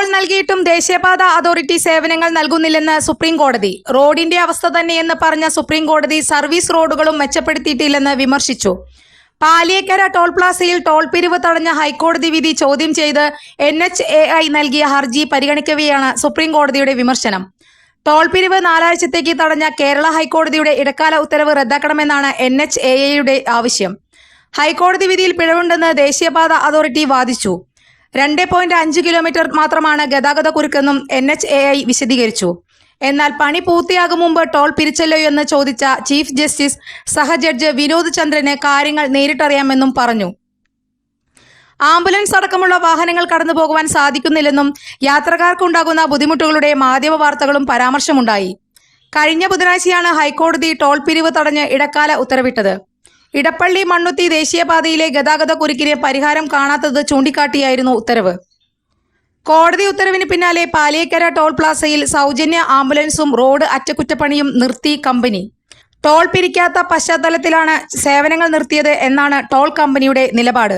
Toll നൽകിയിട്ടും ദേശീയപാത authority സേവനങ്ങൾ നൽകുന്നില്ലെന്ന് സുപ്രീം കോടതി. റോഡിന്റെ അവസ്ഥ തന്നെയെന്ന് പറഞ്ഞ സുപ്രീം കോടതി സർവീസ് റോഡുകളും മെച്ചപ്പെടുത്തിയിട്ടില്ലെന്ന് വിമർശിച്ചു. പാലിയേക്കര ടോൾ പ്ലാസയിൽ ടോൾ പിരിവ് തടഞ്ഞ ഹൈക്കോടതി വിധി ചോദ്യം ചെയ്ത് NHAI നൽകിയ ഹർജി പരിഗണിക്കവെയാണ് സുപ്രീം കോടതിയുടെ വിമർശനം. ടോൾ പിരിവ് 4 ആഴ്ചത്തേക്ക് തടഞ്ഞ കേരള ഹൈക്കോടതിയുടെ ഇടക്കാല ഉത്തരവ് റദ്ദാക്കണമെന്നാണ് NHAIയുടെ ആവശ്യം. ഹൈക്കോടതി വിധിയിൽ പിഴവുണ്ടെന്ന് ദേശീയപാത അതോറിറ്റി വാദിച്ചു. 2.5 കിലോമീറ്റർ മാത്രമാണ് ഗതാഗത കുരുക്കെന്നും NHAI വിശദീകരിച്ചു. എന്നാൽ പണി പൂർത്തിയാകും മുമ്പ് ടോൾ പിരിച്ചല്ലോ എന്ന് ചോദിച്ച ചീഫ് ജസ്റ്റിസ് സഹജഡ്ജ് വിനോദ് ചന്ദ്രന് കാര്യങ്ങൾ നേരിട്ടറിയാമെന്നും പറഞ്ഞു. ആംബുലൻസ് അടക്കമുള്ള വാഹനങ്ങൾ കടന്നുപോകുവാൻ സാധിക്കുന്നില്ലെന്നും യാത്രക്കാർക്കുണ്ടാകുന്ന ബുദ്ധിമുട്ടുകളുടെ മാധ്യമ വാർത്തകളും പരാമർശമുണ്ടായി. കഴിഞ്ഞ ബുധനാഴ്ചയാണ് ഹൈക്കോടതി ടോൾ പിരിവ് തടഞ്ഞ് ഇടക്കാല ഉത്തരവിട്ടത്. ഇടപ്പള്ളി മണ്ണുത്തി ദേശീയപാതയിലെ ഗതാഗത കുരുക്കിന് പരിഹാരം കാണാത്തത് ചൂണ്ടിക്കാട്ടിയായിരുന്നു ഉത്തരവ്. കോടതി ഉത്തരവിന് പിന്നാലെ പാലിയേക്കര ടോൾ പ്ലാസയിൽ സൗജന്യ ആംബുലൻസും റോഡ് അറ്റകുറ്റപ്പണിയും നിർത്തി കമ്പനി. ടോൾ പിരിക്കാത്ത പശ്ചാത്തലത്തിലാണ് സേവനങ്ങൾ നിർത്തിയത് എന്നാണ് ടോൾ കമ്പനിയുടെ നിലപാട്.